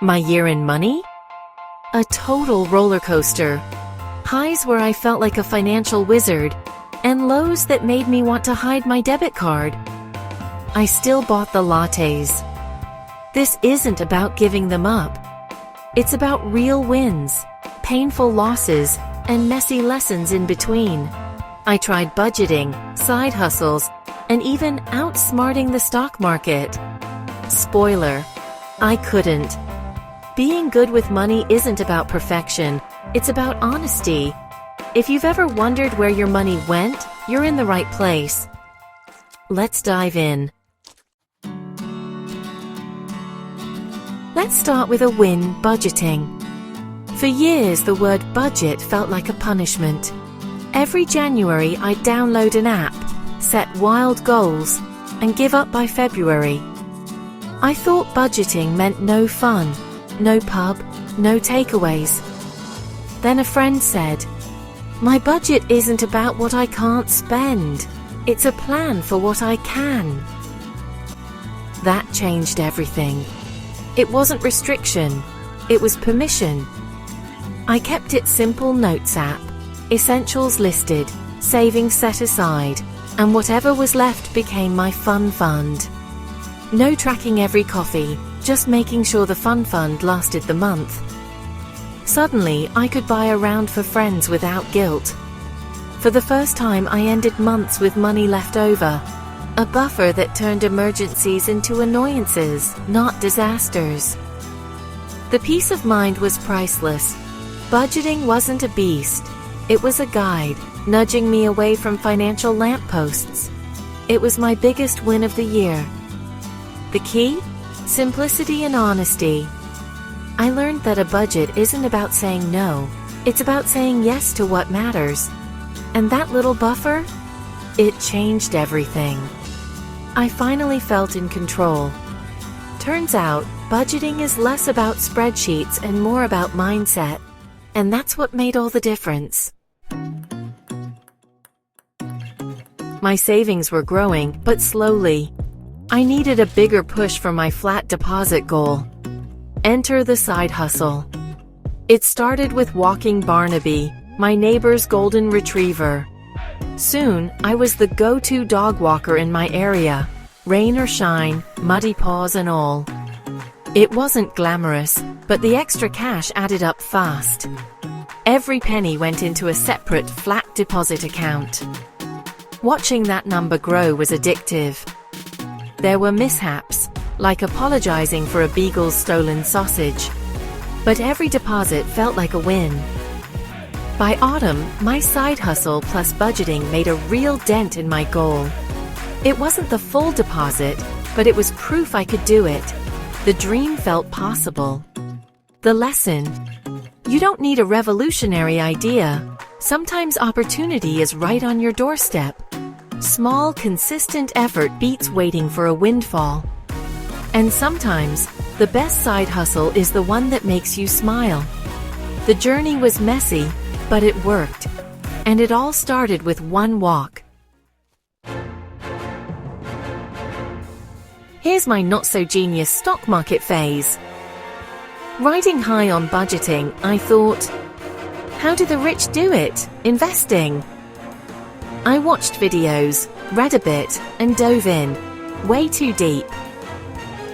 My year in money? A total roller coaster. Highs where I felt like a financial wizard, and lows that made me want to hide my debit card. I still bought the lattes. This isn't about giving them up. It's about real wins, painful losses, and messy lessons in between. I tried budgeting, side hustles, and even outsmarting the stock market. Spoiler: I couldn't. Being good with money isn't about perfection, it's about honesty. If you've ever wondered where your money went, you're in the right place. Let's dive in. Let's start with a win: budgeting. For years, the word budget felt like a punishment. Every January, I'd download an app, set wild goals, and give up by February. I thought budgeting meant no fun, no pub, no takeaways. Then a friend said, "My budget isn't about what I can't spend. It's a plan for what I can." That changed everything. It wasn't restriction, it was permission. I kept it simple: notes app, essentials listed, savings set aside, and whatever was left became my fun fund. No tracking every coffee, just making sure the fun fund lasted the month. Suddenly, I could buy a round for friends without guilt. For the first time, I ended months with money left over, a buffer that turned emergencies into annoyances, not disasters. The peace of mind was priceless. Budgeting wasn't a beast. It was a guide, nudging me away from financial lampposts. It was my biggest win of the year. The key? Simplicity and honesty. I learned that a budget isn't about saying no, it's about saying yes to what matters. And that little buffer? It changed everything. I finally felt in control. Turns out, budgeting is less about spreadsheets and more about mindset. And that's what made all the difference. My savings were growing, but slowly. I needed a bigger push for my flat deposit goal. Enter the side hustle. It started with walking Barnaby, my neighbor's golden retriever. Soon, I was the go-to dog walker in my area, rain or shine, muddy paws and all. It wasn't glamorous, but the extra cash added up fast. Every penny went into a separate flat deposit account. Watching that number grow was addictive. There were mishaps, like apologizing for a beagle's stolen sausage. But every deposit felt like a win. By autumn, my side hustle plus budgeting made a real dent in my goal. It wasn't the full deposit, but it was proof I could do it. The dream felt possible. The lesson: you don't need a revolutionary idea. Sometimes opportunity is right on your doorstep. Small, consistent effort beats waiting for a windfall. And sometimes, the best side hustle is the one that makes you smile. The journey was messy, but it worked. And it all started with one walk. Here's my not-so-genius stock market phase. Riding high on budgeting, I thought, how do the rich do it? Investing. I watched videos, read a bit, and dove in, way too deep.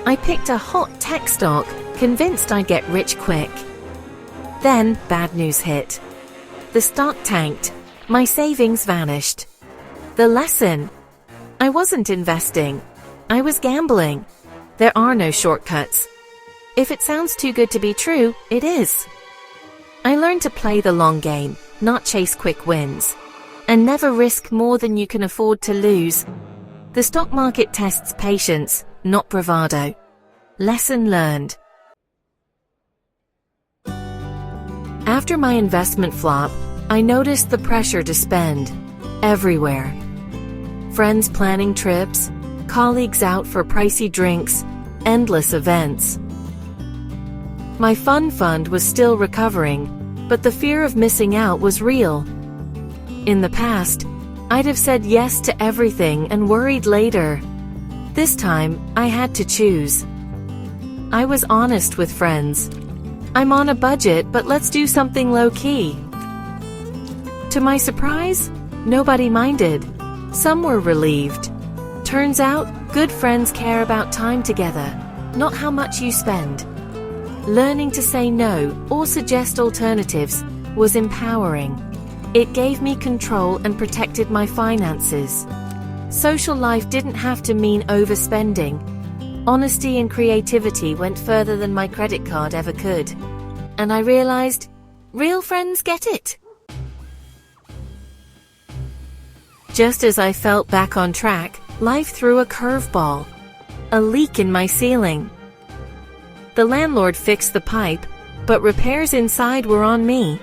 I picked a hot tech stock, convinced I'd get rich quick. Then, bad news hit. The stock tanked. My savings vanished. The lesson: I wasn't investing. I was gambling. There are no shortcuts. If it sounds too good to be true, it is. I learned to play the long game, not chase quick wins. And never risk more than you can afford to lose. The stock market tests patience, not bravado. Lesson learned. After my investment flop, I noticed the pressure to spend. Everywhere. Friends planning trips, colleagues out for pricey drinks, endless events. My fun fund was still recovering, but the fear of missing out was real. In the past, I'd have said yes to everything and worried later. This time, I had to choose. I was honest with friends. I'm on a budget, but let's do something low-key. To my surprise, nobody minded. Some were relieved. Turns out, good friends care about time together, not how much you spend. Learning to say no or suggest alternatives was empowering. It gave me control and protected my finances. Social life didn't have to mean overspending. Honesty and creativity went further than my credit card ever could. And I realized, real friends get it. Just as I felt back on track, life threw a curveball. A leak in my ceiling. The landlord fixed the pipe, but repairs inside were on me.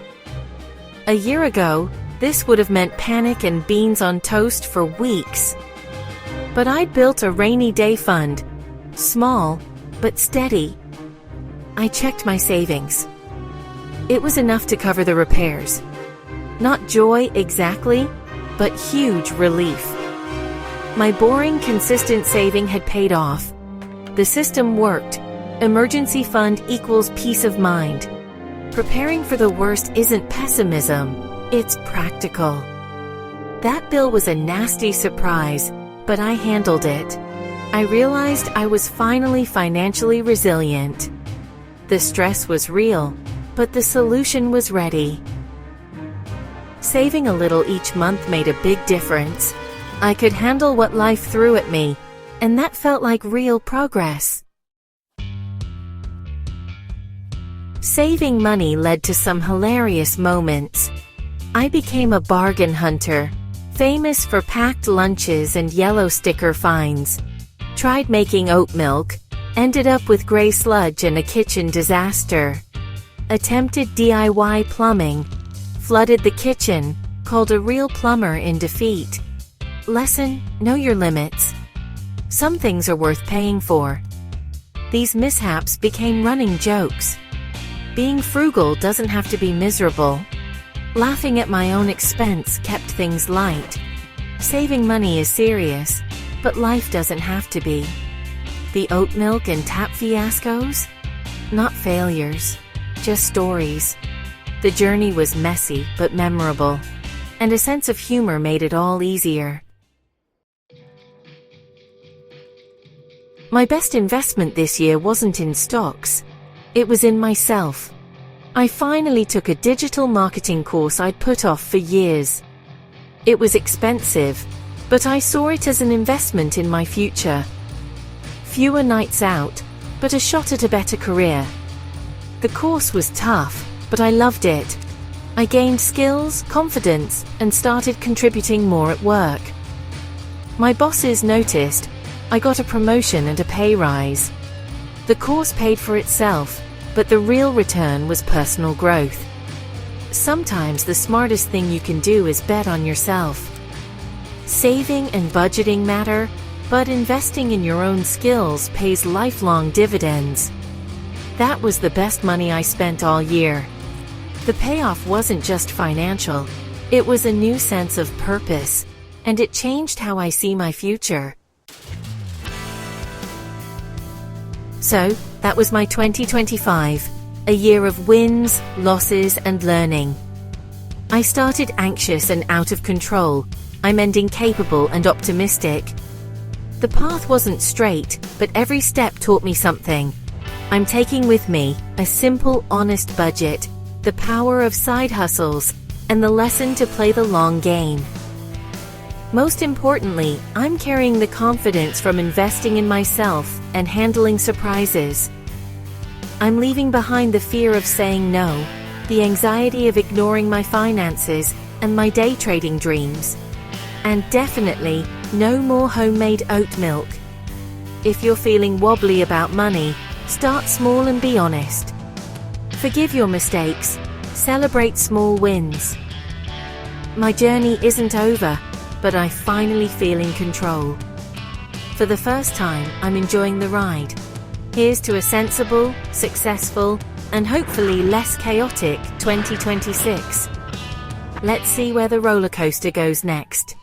A year ago, this would have meant panic and beans on toast for weeks. But I'd built a rainy day fund. Small, but steady. I checked my savings. It was enough to cover the repairs. Not joy exactly, but huge relief. My boring, consistent saving had paid off. The system worked. Emergency fund equals peace of mind. Preparing for the worst isn't pessimism, it's practical. That bill was a nasty surprise, but I handled it. I realized I was finally financially resilient. The stress was real, but the solution was ready. Saving a little each month made a big difference. I could handle what life threw at me, and that felt like real progress. Saving money led to some hilarious moments. I became a bargain hunter, famous for packed lunches and yellow sticker finds. Tried making oat milk, ended up with gray sludge and a kitchen disaster. Attempted DIY plumbing, flooded the kitchen, called a real plumber in defeat. Lesson: know your limits. Some things are worth paying for. These mishaps became running jokes. Being frugal doesn't have to be miserable. Laughing at my own expense kept things light. Saving money is serious, but life doesn't have to be. The oat milk and tap fiascos? Not failures, just stories. The journey was messy but memorable, and a sense of humor made it all easier. My best investment this year wasn't in stocks. It was in myself. I finally took a digital marketing course I'd put off for years. It was expensive, but I saw it as an investment in my future. Fewer nights out, but a shot at a better career. The course was tough, but I loved it. I gained skills, confidence, and started contributing more at work. My bosses noticed. I got a promotion and a pay rise. The course paid for itself, but the real return was personal growth. Sometimes the smartest thing you can do is bet on yourself. Saving and budgeting matter, but investing in your own skills pays lifelong dividends. That was the best money I spent all year. The payoff wasn't just financial, it was a new sense of purpose, and it changed how I see my future. So, that was my 2025, a year of wins, losses, and learning. I started anxious and out of control. I'm ending capable and optimistic. The path wasn't straight, but every step taught me something. I'm taking with me a simple, honest budget, the power of side hustles, and the lesson to play the long game. Most importantly, I'm carrying the confidence from investing in myself and handling surprises. I'm leaving behind the fear of saying no, the anxiety of ignoring my finances, and my day trading dreams. And definitely, no more homemade oat milk. If you're feeling wobbly about money, start small and be honest. Forgive your mistakes, celebrate small wins. My journey isn't over, but I finally feel in control. For the first time, I'm enjoying the ride. Here's to a sensible, successful, and hopefully less chaotic 2026. Let's see where the roller coaster goes next.